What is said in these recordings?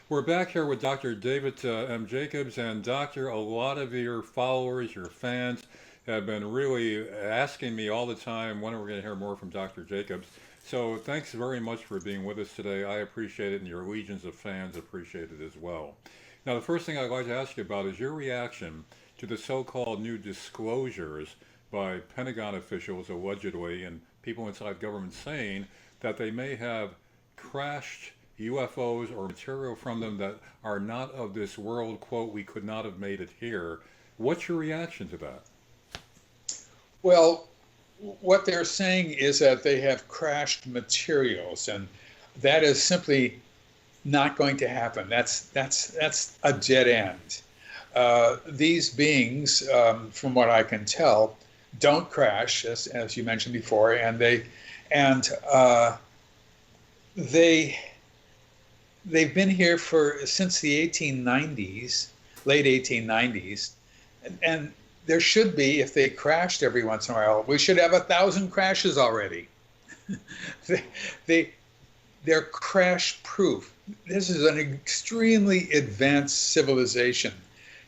We're back here with Dr. David M. Jacobs, and Doctor, a lot of your followers, your fans, have been really asking me all the time when are we going to hear more from Dr. Jacobs. So thanks very much for being with us today. I appreciate it, and your legions of fans appreciate it as well. Now, the first thing I'd like to ask you about is your reaction to the so-called new disclosures by Pentagon officials, allegedly, and people inside government saying that they may have crashed UFOs or material from them that are not of this world. Quote, we could not have made it here. What's your reaction to that? Well, what they're saying is that they have crashed materials, and that is simply not going to happen. That's a dead end. These beings, from what I can tell, don't crash, as you mentioned before, and and they they've been here since the 1890s, late 1890s, and there should be, if they crashed every once in a while, we should have 1,000 crashes already. they they're crash proof. This is an extremely advanced civilization.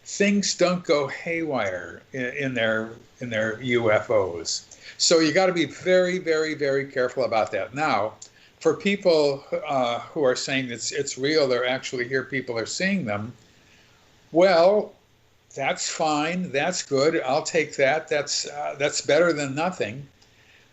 Things don't go haywire in their UFOs. So you got to be very, very, very careful about that. Now, for people who are saying it's real, they're actually here, people are seeing them, well, that's fine, that's good, I'll take that. That's better than nothing.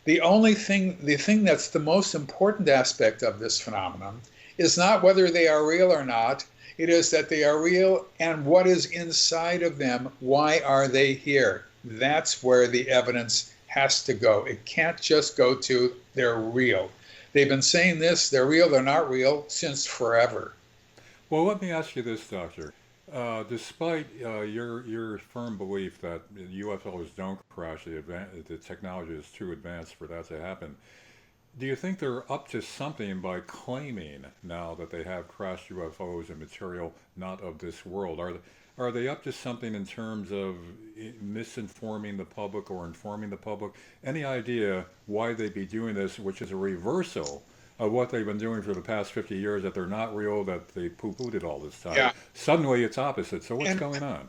The thing that's the most important aspect of this phenomenon is not whether they are real or not. It is that they are real, and what is inside of them. Why are they here? That's where the evidence has to go. It can't just go to they're real. They've been saying this, they're real, they're not real, since forever. Well, let me ask you this, Doctor. Despite your firm belief that UFOs don't crash, the technology is too advanced for that to happen, do you think they're up to something by claiming now that they have crashed UFOs and material not of this world? Are they up to something in terms of misinforming the public or informing the public? Any idea why they'd be doing this, which is a reversal of what they've been doing for the past 50 years, that they're not real, that they poo-pooed it all this time? Yeah. Suddenly it's opposite. So what's And going on?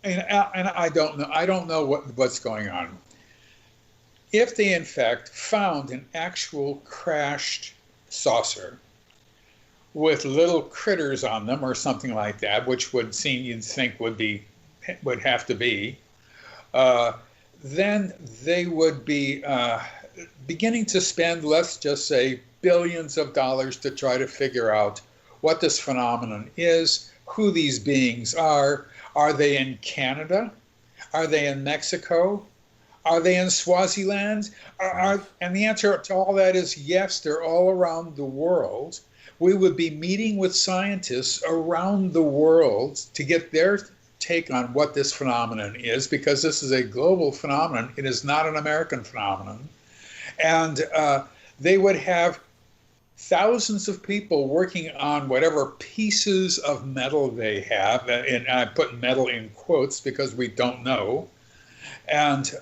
and I don't know. I don't know what's going on. If they in fact found an actual crashed saucer with little critters on them or something like that, which would seem you'd think would have to be, uh, then they would be beginning to spend, let's just say, billions of dollars to try to figure out what this phenomenon is, who these beings are. Are they in Canada? Are they in Mexico? Are they in Swaziland? And the answer to all that is yes, they're all around the world. We would be meeting with scientists around the world to get their take on what this phenomenon is, because this is a global phenomenon. It is not an American phenomenon. And they would have thousands of people working on whatever pieces of metal they have. And I put metal in quotes because we don't know. And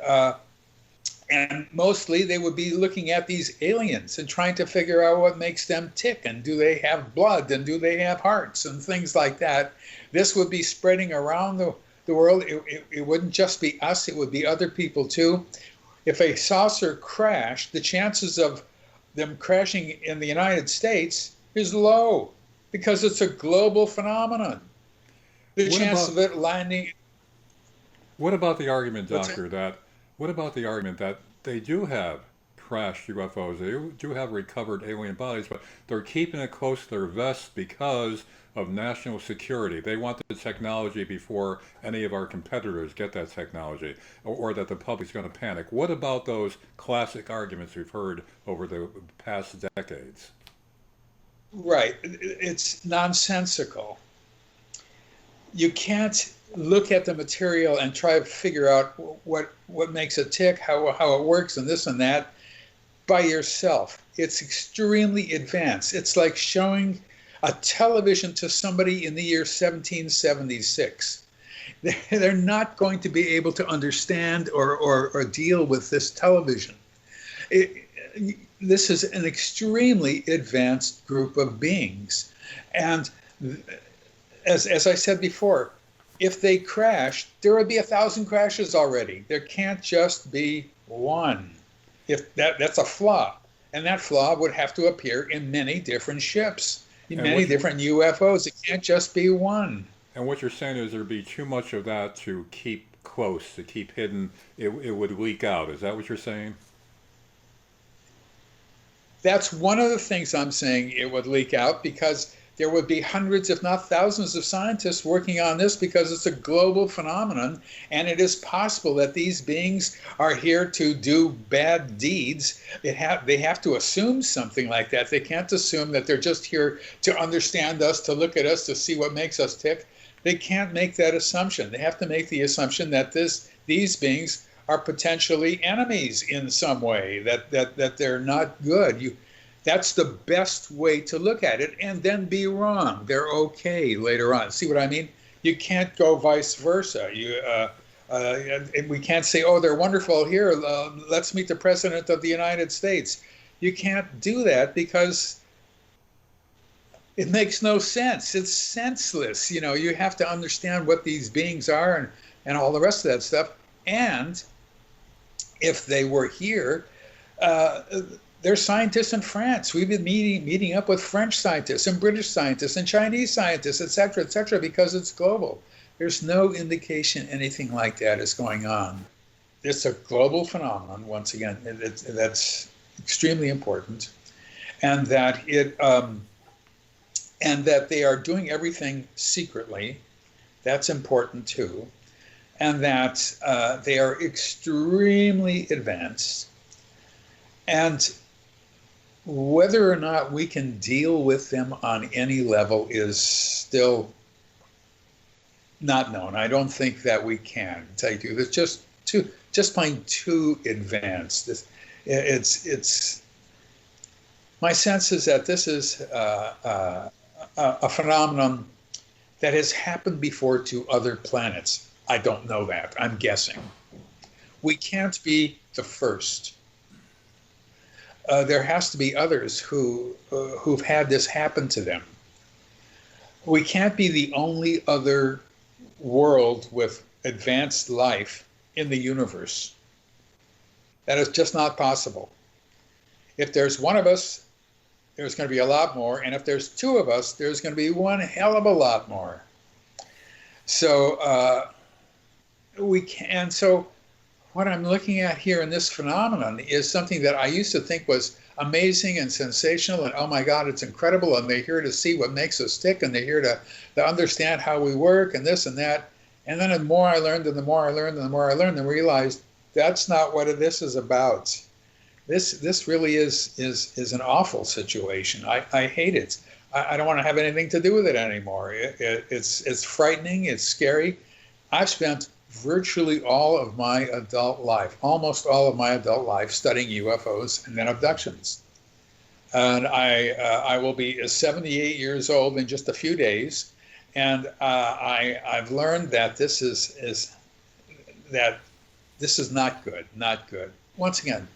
mostly they would be looking at these aliens and trying to figure out what makes them tick, and do they have blood, and do they have hearts, and things like that. This would be spreading around the world. It wouldn't just be us, it would be other people too. If a saucer crashed, the chances of them crashing in the United States is low, because it's a global phenomenon. The What chance about of it landing. what about the argument, What's that? Doctor, that what about the argument that they do have crashed UFOs, they do have recovered alien bodies, but they're keeping it close to their vest because of national security. They want the technology before any of our competitors get that technology, or that the public's going to panic. What about those classic arguments we've heard over the past decades? Right. It's nonsensical. You can't look at the material and try to figure out what makes it tick, how it works, and this and that by yourself. It's extremely advanced. It's like showing a television to somebody in the year 1776. They're not going to be able to understand or deal with this television. It, this is an extremely advanced group of beings. And as I said before, if they crashed, there would be 1,000 crashes already. There can't just be one. If that's a flaw. And that flaw would have to appear in many different ships, in many different UFOs. It can't just be one. And what you're saying is there'd be too much of that to keep close, to keep hidden. It would leak out. Is that what you're saying? That's one of the things I'm saying. It would leak out because there would be hundreds, if not thousands, of scientists working on this because it's a global phenomenon, and it is possible that these beings are here to do bad deeds. They have to assume something like that. They can't assume that they're just here to understand us, to look at us, to see what makes us tick. They can't make that assumption. They have to make the assumption that these beings are potentially enemies in some way, that they're not good. That's the best way to look at it, and then be wrong. They're okay later on. See what I mean? You can't go vice versa. We can't say, oh, they're wonderful here. Let's meet the President of the United States. You can't do that because it makes no sense. It's senseless. You have to understand what these beings are and all the rest of that stuff. And if they were here, there's scientists in France. We've been meeting up with French scientists and British scientists and Chinese scientists, et cetera, because it's global. There's no indication anything like that is going on. It's a global phenomenon, once again. That's extremely important. And that they are doing everything secretly. That's important too. And that they are extremely advanced. And whether or not we can deal with them on any level is still not known. I don't think that we can. Tell you the truth, it's just plain too advanced. It's my sense is that this is a phenomenon that has happened before to other planets. I don't know that. I'm guessing. We can't be the first. There has to be others who've had this happen to them. We can't be the only other world with advanced life in the universe. That is just not possible. If there's one of us, there's going to be a lot more. And if there's two of us, there's going to be one hell of a lot more. So what I'm looking at here in this phenomenon is something that I used to think was amazing and sensational and, oh my God, it's incredible, and they're here to see what makes us tick, and they're here to understand how we work and this and that. And then the more I learned and the more I learned and the more I learned and realized that's not what this is about. This really is an awful situation. I hate it. I don't want to have anything to do with it anymore. It's frightening. It's scary. I've spent virtually all of my adult life, almost all of my adult life, studying UFOs and then abductions. And I will be 78 years old in just a few days, and I've learned that this is not good, not good. Once again,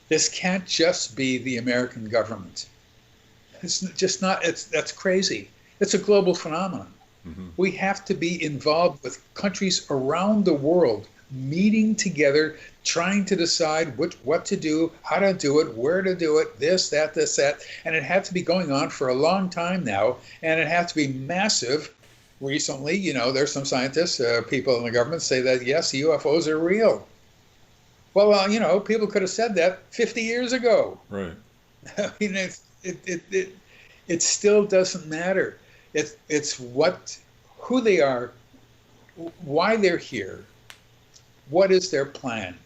this can't just be the American government. It's just not. That's crazy. It's a global phenomenon. Mm-hmm. We have to be involved with countries around the world, meeting together, trying to decide what to do, how to do it, where to do it, this, that. And it had to be going on for a long time now, and it had to be massive. Recently, there's some scientists, people in the government say that, yes, UFOs are real. Well, people could have said that 50 years ago. Right. I mean, it still doesn't matter. It's who they are, why they're here, what is their plan.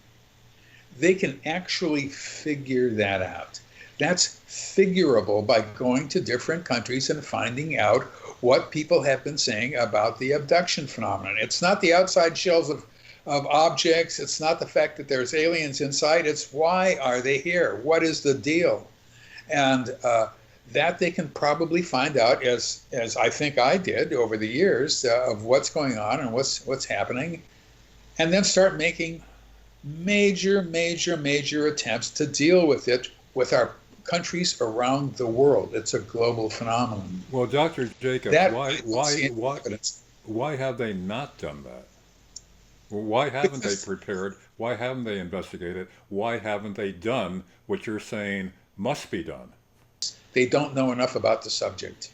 They can actually figure that out. That's figurable by going to different countries and finding out what people have been saying about the abduction phenomenon. It's not the outside shells of objects. It's not the fact that there's aliens inside. It's why are they here? What is the deal? And that they can probably find out, as I think I did over the years, of what's going on and what's happening, and then start making major attempts to deal with it with our countries around the world. It's a global phenomenon. Well, Dr. Jacobs, That I don't see any evidence. why have they not done that? Why haven't they Because prepared? Why haven't they investigated? Why haven't they done what you're saying must be done? they don't know enough about the subject.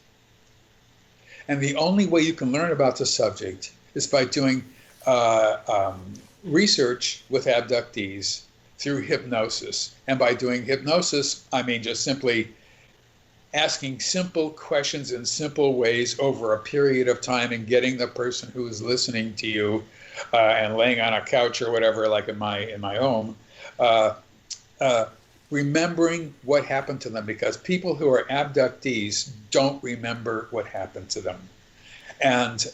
And the only way you can learn about the subject is by doing uh, um, research with abductees through hypnosis. And by doing hypnosis, I mean just simply asking simple questions in simple ways over a period of time and getting the person who is listening to you and laying on a couch or whatever, like in my home, uh, uh, remembering what happened to them, because people who are abductees don't remember what happened to them. And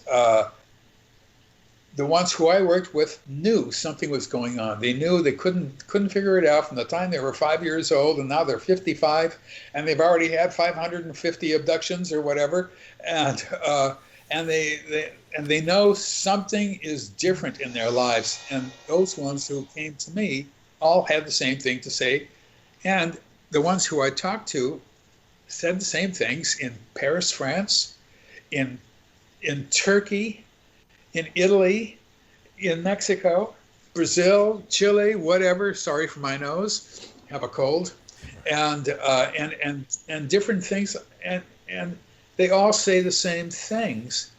the ones who I worked with knew something was going on. They knew they couldn't figure it out from the time they were 5 years old, and now they're 55, and they've already had 550 abductions or whatever, and they know something is different in their lives. And those ones who came to me all had the same thing to say, and the ones who I talked to said the same things in Paris, France, in Turkey, in Italy, in Mexico, Brazil, Chile, whatever. Sorry for my nose. Have a cold, and different things, and they all say the same things,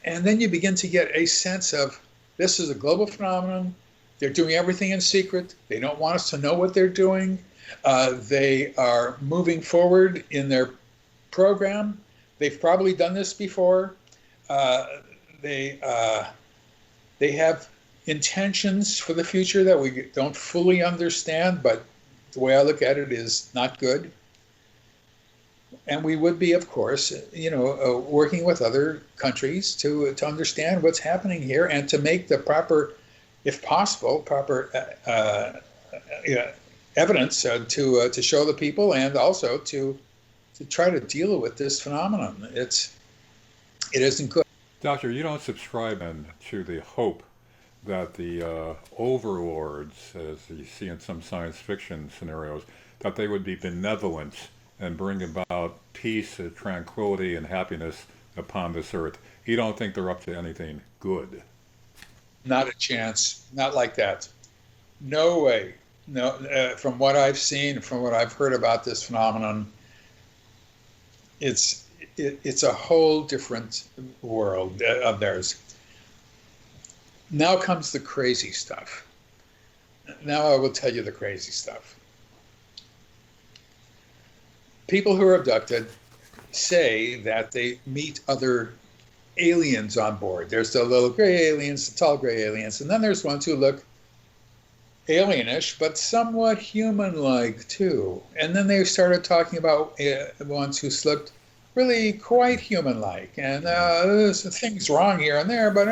and then you begin to get a sense of this is a global phenomenon. They're doing everything in secret. They don't want us to know what they're doing. They are moving forward in their program. They've probably done this before. They have intentions for the future that we don't fully understand, but the way I look at it is not good. And we would be, of course, working with other countries to understand what's happening here and to make the proper, if possible, proper evidence to show the people, and also to try to deal with this phenomenon. It isn't good. Doctor, you don't subscribe then to the hope that the overlords, as you see in some science fiction scenarios, that they would be benevolent and bring about peace, tranquility, and happiness upon this earth. You don't think they're up to anything good? Not a chance. Not like that. No way. No. From what I've seen, from what I've heard about this phenomenon, it's a whole different world of theirs. Now comes the crazy stuff. Now I will tell you the crazy stuff. People who are abducted say that they meet other aliens on board. There's the little gray aliens, the tall gray aliens, and then there's ones who look alienish, but somewhat human-like too. And then they started talking about ones who looked really quite human-like, and there's things wrong here and there, but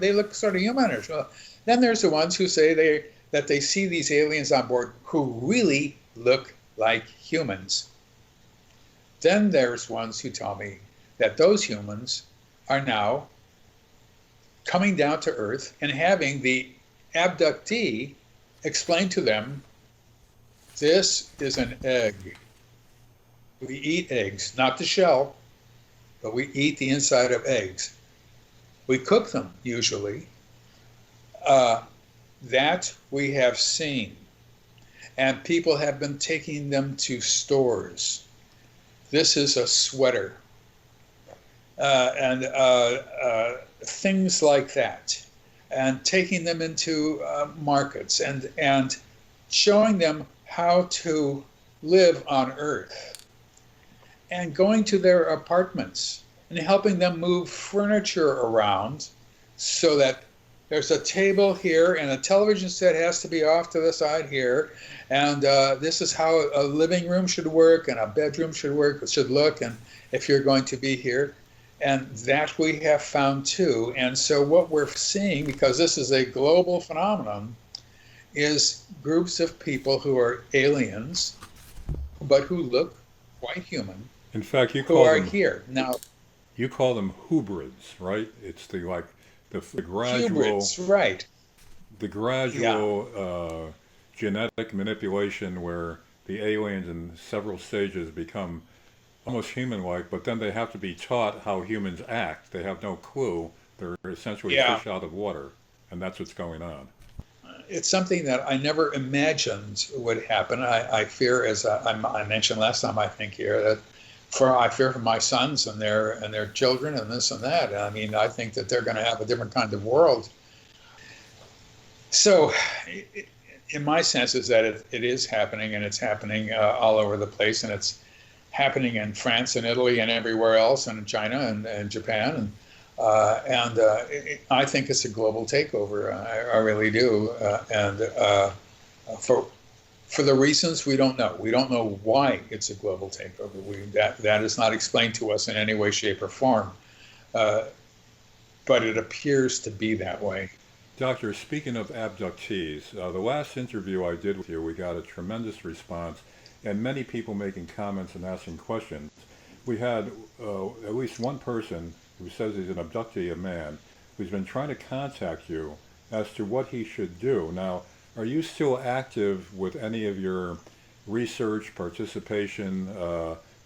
they look sort of humanish. Well, then there's the ones who say that they see these aliens on board who really look like humans. Then there's ones who tell me that those humans are now coming down to Earth and having the abductee explain to them, this is an egg. We eat eggs, not the shell, but we eat the inside of eggs. We cook them, usually. That we have seen. And people have been taking them to stores. This is a sweater. And things like that. And taking them into markets and showing them how to live on Earth. And going to their apartments and helping them move furniture around so that there's a table here and a television set has to be off to the side here, and this is how a living room should work and a bedroom should look, and if you're going to be here. And that we have found too. And so what we're seeing, because this is a global phenomenon, is groups of people who are aliens, but who look quite human. In fact, you who call are them here now. you call them hybrids, right? It's the gradual Hybrids, right? the Yeah. gradual genetic manipulation where the aliens in several stages become almost human-like, but then they have to be taught how humans act. They have no clue. They're essentially Yeah, fish out of water, and that's what's going on. it's something that I never imagined would happen. I fear, as I mentioned last time, I think here, that I fear for my sons and their children and this and that. I mean, I think that they're going to have a different kind of world. So, in my sense, is that it is happening, and it's happening all over the place, and it's happening in France and Italy and everywhere else, and in China and Japan, I think it's a global takeover. I really do, for the reasons we don't know. We don't know why it's a global takeover. That is not explained to us in any way, shape, or form, but it appears to be that way. Doctor, speaking of abductees, the last interview I did with you, we got a tremendous response and many people making comments and asking questions. We had at least one person who says he's an abductee, a man, who's been trying to contact you as to what he should do. Now, are you still active with any of your research, participation,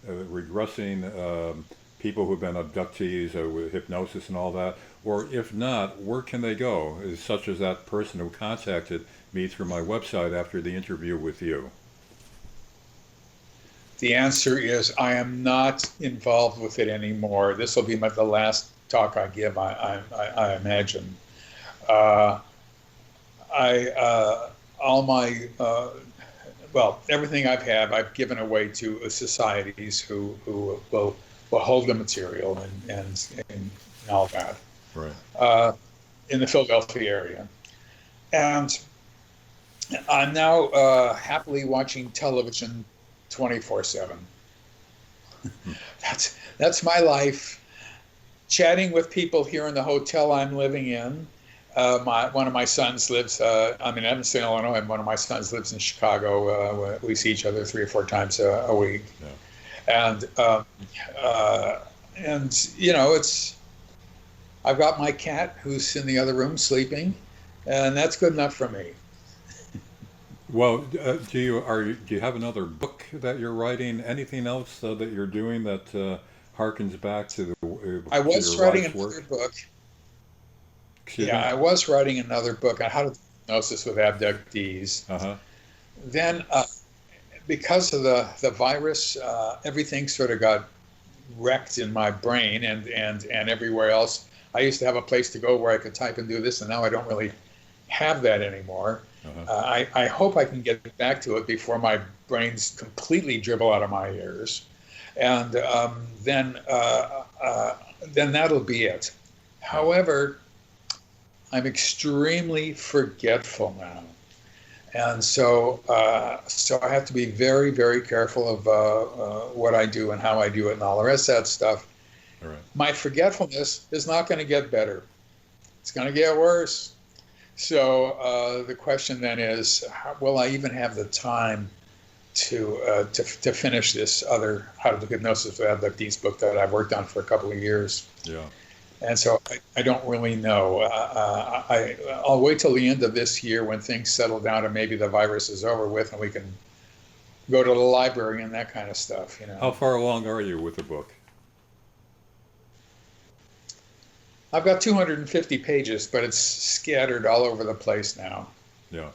regressing people who've been abductees with hypnosis and all that? Or if not, where can they go, such as that person who contacted me through my website after the interview with you? The answer is I am not involved with it anymore. This will be the last talk I give, I imagine. All my, everything I've given away to societies who will hold the material and all that. Right. In the Philadelphia area. And I'm now happily watching television 24/7. That's my life. Chatting with people here in the hotel I'm living in. One of my sons lives, I'm in Evanston, Illinois, and one of my sons lives in Chicago. We see each other 3 or 4 times a week. Yeah. And you know, I've got my cat who's in the other room sleeping, and that's good enough for me. Well, do you have another book that you're writing? Anything else that you're doing that harkens back to I was your writing life's another work? book. Excuse Yeah, me? I was writing another book on how to diagnose with abductees. Uh-huh. Then, because of the virus, everything sort of got wrecked in my brain and everywhere else. I used to have a place to go where I could type and do this, and now I don't really have that anymore. Uh-huh. I hope I can get back to it before my brains completely dribble out of my ears, and then that'll be it. However, I'm extremely forgetful now, and so I have to be very, very careful of what I do and how I do it and all the rest of that stuff. All right. My forgetfulness is not going to get better. It's going to get worse. So the question then is, will I even have the time to finish this other How to Do Hypnosis with Abductees book that I've worked on for a couple of years? Yeah. And so I don't really know. I'll wait till the end of this year when things settle down and maybe the virus is over with and we can go to the library and that kind of stuff. You know. How far along are you with the book? I've got 250 pages, but it's scattered all over the place now. Yeah.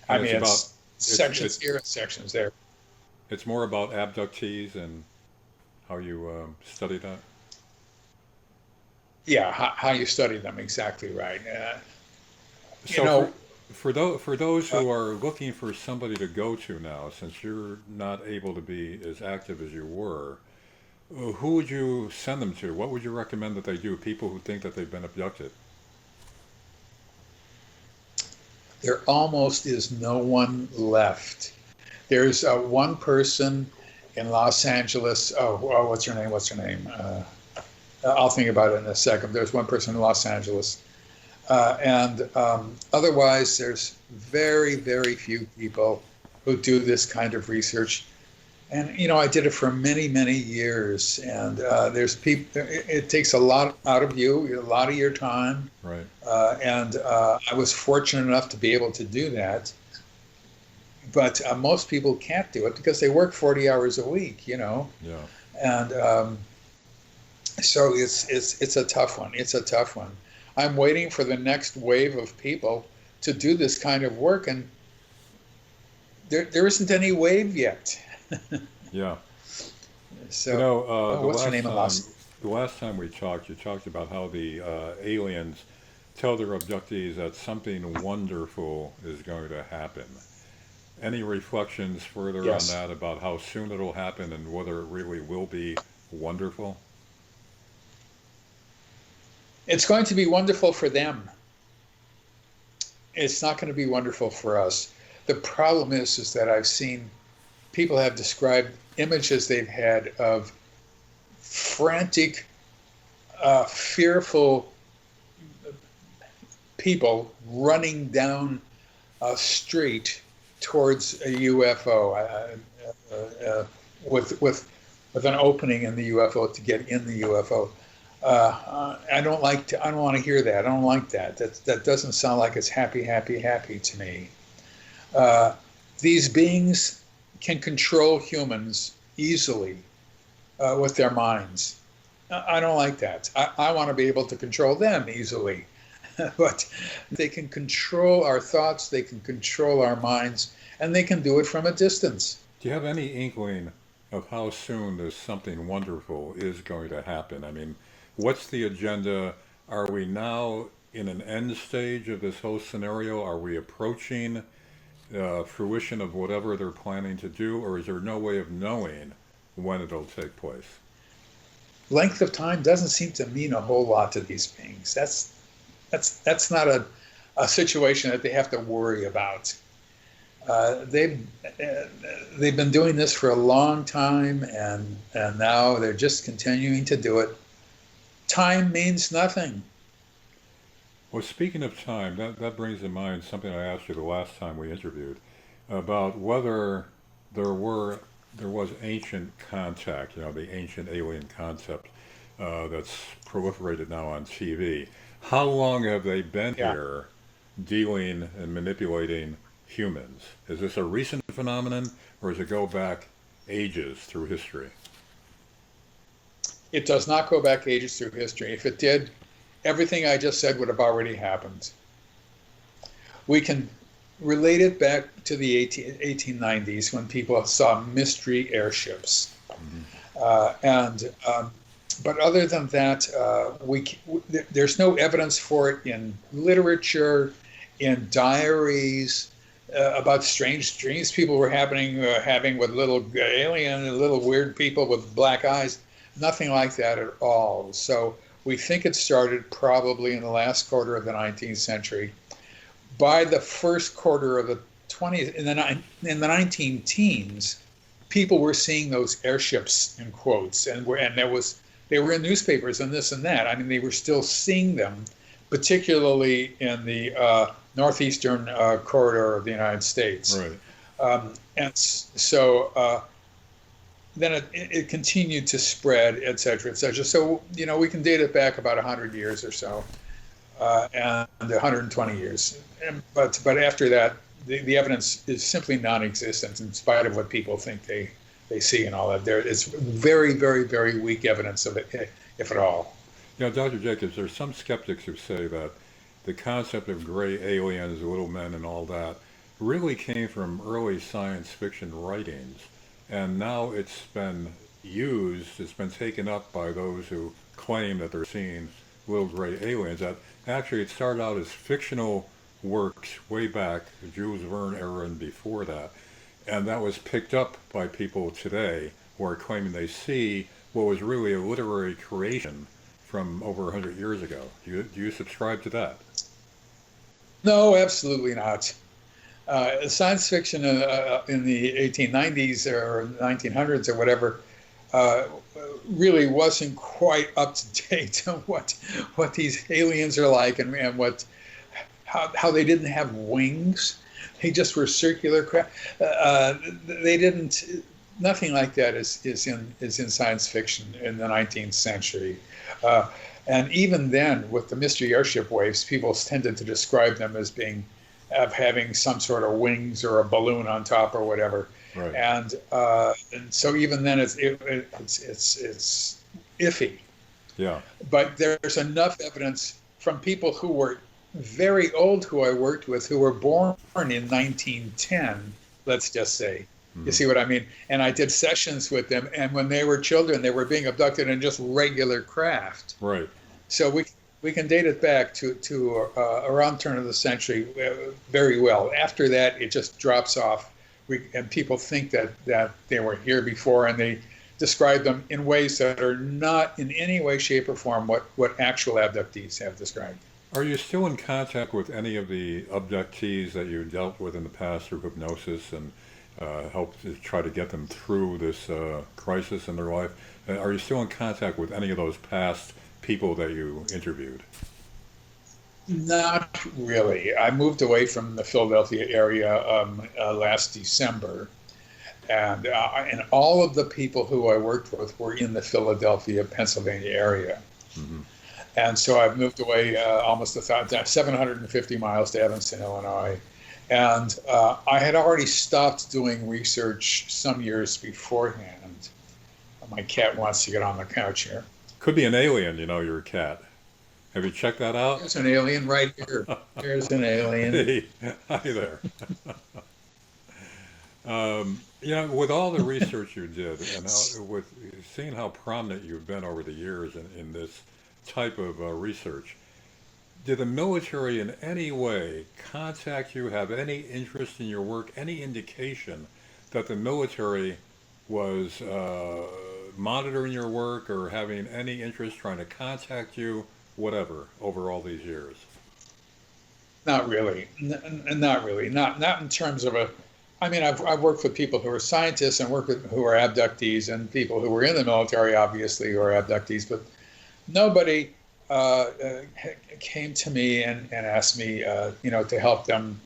I And mean, it's it's sections here and sections there. it's more about abductees and how you study that. Yeah, how you study them, exactly right. You So know, for those who are looking for somebody to go to now, since you're not able to be as active as you were, who would you send them to? What would you recommend that they do? People who think that they've been abducted. there almost is no one left. There's one person in Los Angeles. What's her name? What's her name? I'll think about it in a second. There's one person in Los Angeles. And otherwise, there's very, very few people who do this kind of research. And, you know, I did it for many, many years. And there's people, it takes a lot out of you, a lot of your time. Right. And I was fortunate enough to be able to do that. but most people can't do it because they work 40 hours a week, Yeah. and so it's a tough one. It's a tough one. I'm waiting for the next wave of people to do this kind of work, and there isn't any wave yet. Yeah. So, what's your name, Alas? the last time we talked, you talked about how the aliens tell their abductees that something wonderful is going to happen. Any reflections further on Yes, that about how soon it'll happen and whether it really will be wonderful? it's going to be wonderful for them. It's not going to be wonderful for us. The problem is that I've seen people have described images they've had of frantic, fearful people running down a street towards a UFO with an opening in the UFO to get in the UFO. I don't want to hear that. I don't like that. That doesn't sound like it's happy, happy, happy to me. These beings can control humans easily with their minds. I don't like that. I want to be able to control them easily. But they can control our thoughts, they can control our minds, and they can do it from a distance. Do you have any inkling of how soon this something wonderful is going to happen? I mean, what's the agenda? Are we now in an end stage of this whole scenario? Are we approaching fruition of whatever they're planning to do, or is there no way of knowing when it'll take place? Length of time doesn't seem to mean a whole lot to these beings. That's not a situation that they have to worry about. They've been doing this for a long time, and now they're just continuing to do it. Time means nothing. Well, speaking of time, that brings to mind something I asked you the last time we interviewed about whether there was ancient contact, the ancient alien concept that's proliferated now on TV. How long have they been Yeah. here dealing and manipulating humans? Is this a recent phenomenon, or does it go back ages through history? It does not go back ages through history. If it did, everything I just said would have already happened. We can relate it back to the 1890s when people saw mystery airships. But other than that, there's no evidence for it in literature, in diaries, about strange dreams people were having with little little weird people with black eyes. Nothing like that at all. So we think it started probably in the last quarter of the 19th century. By the first quarter of the 20th, in the 19 teens, people were seeing those airships in quotes, and they were in newspapers and this and that. I mean, they were still seeing them, particularly in the northeastern corridor of the United States. Right. And so then it continued to spread, et cetera, et cetera. So, we can date it back about 100 years or so, and 120 years. But after that, the evidence is simply non-existent in spite of what people think they see and all that. It's very, very, very weak evidence of it, if at all. Dr. Jacobs, there's some skeptics who say that the concept of gray aliens, little men, and all that really came from early science fiction writings. And now it's been taken up by those who claim that they're seeing little gray aliens. That actually it started out as fictional works way back, the Jules Verne era and before that. And that was picked up by people today who are claiming they see what was really a literary creation from over 100 years ago. Do you subscribe to that? No, absolutely not. Science fiction in the 1890s or 1900s or whatever really wasn't quite up to date on what these aliens are like and how they didn't have wings. They just were circular craft. Nothing like that is in science fiction in the 19th century. And even then, with the mystery airship waves, people tended to describe them as being of having some sort of wings or a balloon on top or whatever. Right. And so even then it's iffy. Yeah. But there's enough evidence from people who were very old, who I worked with, who were born in 1910, let's just say. You see what I mean? And I did sessions with them, and when they were children, they were being abducted in just regular craft. Right. So we can date it back to around turn of the century very well. After that, it just drops off, and people think that they were here before, and they describe them in ways that are not in any way, shape, or form what actual abductees have described. Are you still in contact with any of the abductees that you dealt with in the past through hypnosis and helped to try to get them through this crisis in their life? Are you still in contact with any of those past people that you interviewed? Not really. I moved away from the Philadelphia area last December, and all of the people who I worked with were in the Philadelphia, Pennsylvania area. Mm-hmm. And so I've moved away almost 750 miles to Evanston, Illinois. And I had already stopped doing research some years beforehand. My cat wants to get on the couch here. Could be an alien, your cat. Have you checked that out? There's an alien right here. There's an alien. Hey, hi there. With all the research you did and with seeing how prominent you've been over the years in this type of research, did the military in any way contact you, have any interest in your work, any indication that the military was monitoring your work or having any interest trying to contact you, whatever, over all these years? Not really. Not really. Not in terms of I've worked with people who are scientists and who are abductees, and people who were in the military, obviously, who are abductees, but nobody came to me and asked me, to help them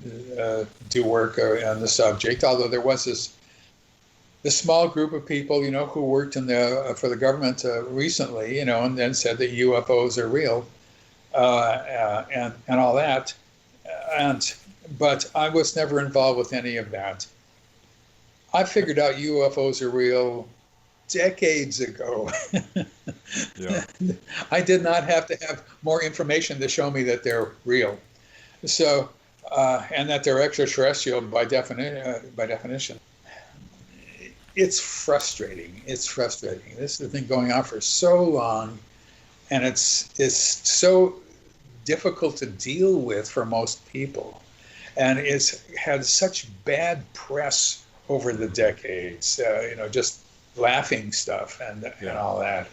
do work on the subject. Although there was this small group of people, who worked for the government recently, and then said that UFOs are real, and all that, but I was never involved with any of that. I figured out UFOs are real decades ago. Yeah. I did not have to have more information to show me that they're real. So, and that they're extraterrestrial by definition. It's frustrating. It's frustrating. This has been going on for so long, and it's so difficult to deal with for most people. And it's had such bad press over the decades, just laughing stuff and all that.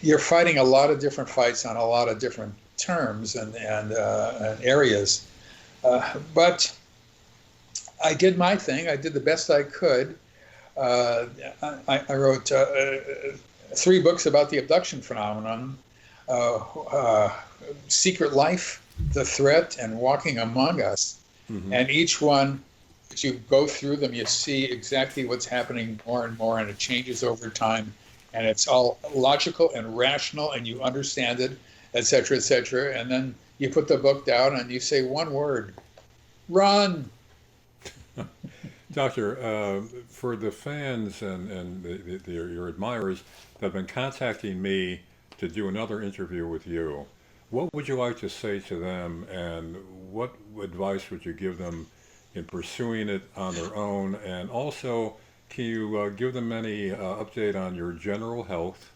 You're fighting a lot of different fights on a lot of different terms and areas. But I did my thing. I did the best I could. I wrote 3 books about the abduction phenomenon, Secret Life, The Threat, and Walking Among Us. Mm-hmm. And each one, as you go through them, you see exactly what's happening more and more, and it changes over time. And it's all logical and rational, and you understand it, et cetera, et cetera. And then you put the book down and you say one word: run. Doctor, for the fans and your admirers that have been contacting me to do another interview with you, what would you like to say to them, and what advice would you give them in pursuing it on their own? And also, can you give them any update on your general health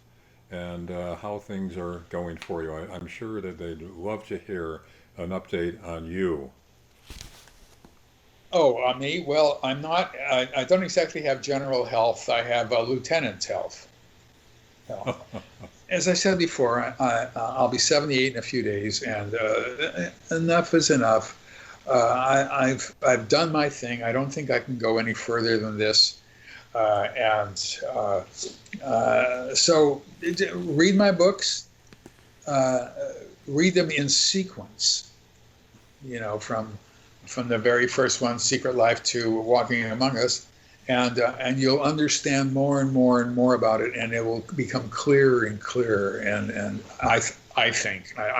and how things are going for you? I'm sure that they'd love to hear an update on you. Oh, on me? Well, I'm not. I don't exactly have general health. I have lieutenant's health. As I said before, I'll be 78 in a few days, and enough is enough. I've done my thing. I don't think I can go any further than this. So read my books. Read them in sequence. From the very first one, Secret Life, to Walking Among Us, and you'll understand more and more and more about it, and it will become clearer and clearer. And I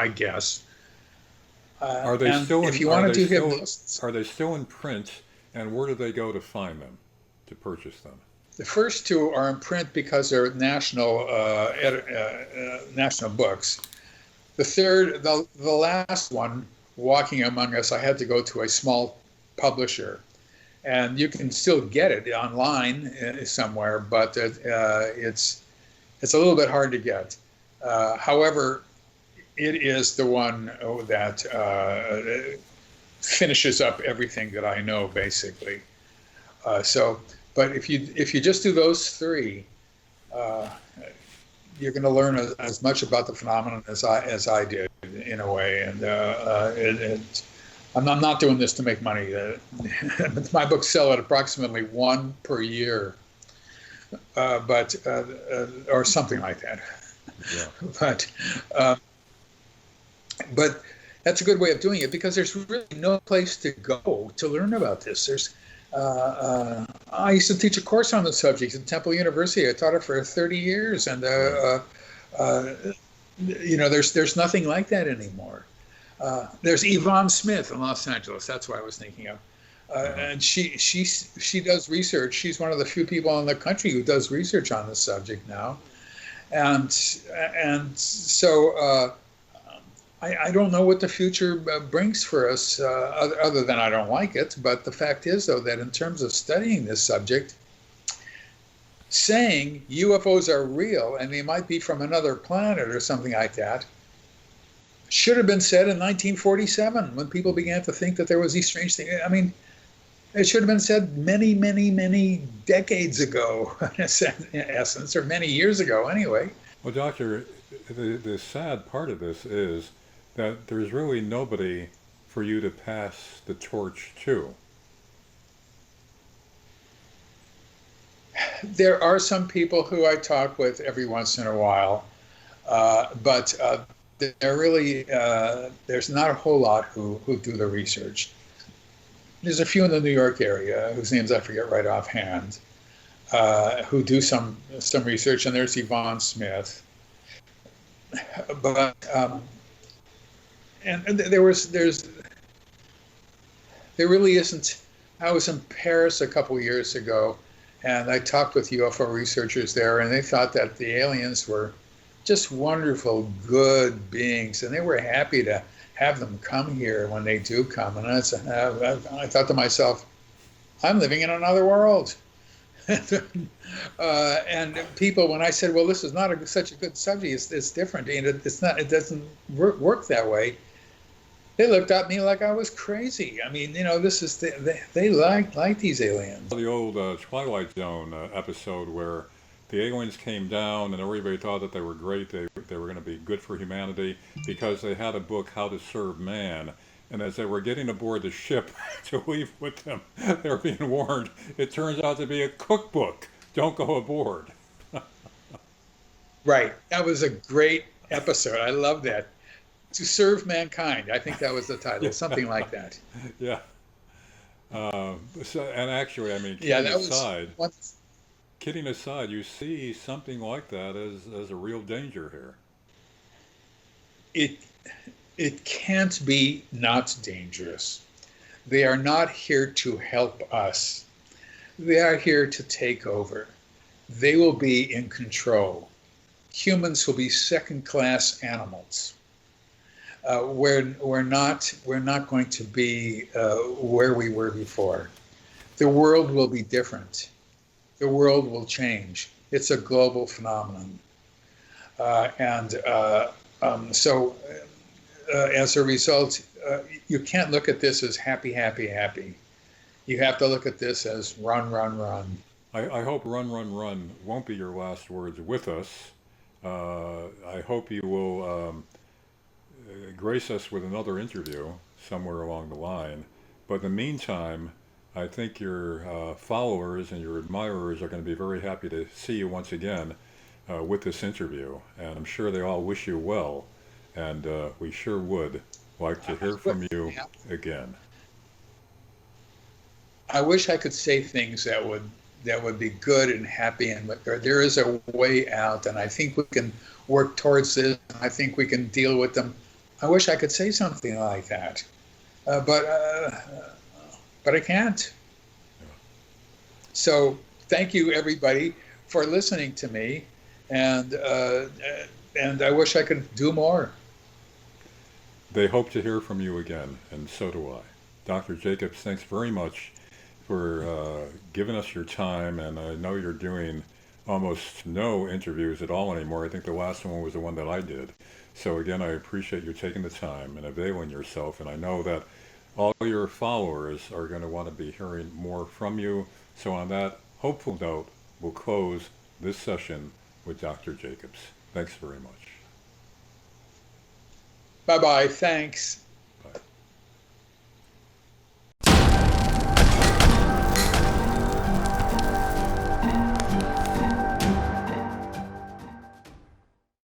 guess Are they And still if in? you Are want they to do still? hypnosis, Are they still in print? And where do they go to find them, to purchase them? the first two are in print because they're national books. The third, the last one, Walking Among Us, I had to go to a small publisher, and you can still get it online somewhere, but it's a little bit hard to get. However, it is the one that finishes up everything that I know, basically. But if you just do those three, uh, you're going to learn as much about the phenomenon as I did, in a way. And I'm not doing this to make money. My books sell at approximately one per year, or something like that. Yeah. But but that's a good way of doing it, because there's really no place to go to learn about this. I used to teach a course on the subject at Temple University. I taught it for 30 years, and there's nothing like that anymore. There's Yvonne Smith in Los Angeles. That's what I was thinking of. And she does research. She's one of the few people in the country who does research on this subject now. And so I don't know what the future brings for us, other than I don't like it. But the fact is, though, that in terms of studying this subject, saying UFOs are real and they might be from another planet or something like that should have been said in 1947, when people began to think that there was these strange things. I mean, it should have been said many, many, many decades ago, in essence, or many years ago anyway. Well, Doctor, the sad part of this is that there's really nobody for you to pass the torch to. There are some people who I talk with every once in a while, but there's not a whole lot who do the research. There's a few in the New York area whose names I forget right offhand, who do some research, and there's Yvonne Smith. But and there really isn't. I was in Paris a couple years ago, and I talked with UFO researchers there, and they thought that the aliens were just wonderful, good beings, and they were happy to have them come here when they do come. And I thought to myself, I'm living in another world. And people, when I said, well, this is not such a good subject, it's different, and it doesn't work that way, they looked at me like I was crazy. I mean, they like these aliens. The old Twilight Zone episode where the aliens came down and everybody thought that they were great, they were going to be good for humanity because they had a book, How to Serve Man. And as they were getting aboard the ship to leave with them, they were being warned, it turns out to be a cookbook. Don't go aboard. Right. That was a great episode. I love that. To Serve Mankind. I think that was the title, something like that. Yeah. And actually, I mean, kidding aside, you see something like that as a real danger here. It can't be not dangerous. They are not here to help us. They are here to take over. They will be in control. Humans will be second-class animals. We're not going to be where we were before. The world will be different. The world will change. It's a global phenomenon. So as a result, you can't look at this as happy, happy, happy. You have to look at this as run, run, run. I hope run, run, run won't be your last words with us. I hope you will grace us with another interview somewhere along the line. But in the meantime, I think your followers and your admirers are going to be very happy to see you once again with this interview. And I'm sure they all wish you well. And we sure would like to hear from you again. I wish I could say things that would be good and happy, and there is a way out, and I think we can work towards this. I think we can deal with them I wish I could say something like that, but I can't. So thank you, everybody, for listening to me, and I wish I could do more. They hope to hear from you again, and so do I. Dr. Jacobs, thanks very much for giving us your time, and I know you're doing almost no interviews at all anymore. I think the last one was the one that I did. So again, I appreciate you taking the time and availing yourself, and I know that all your followers are going to want to be hearing more from you. So on that hopeful note, we'll close this session with Dr. Jacobs. Thanks very much. Bye-bye. Thanks.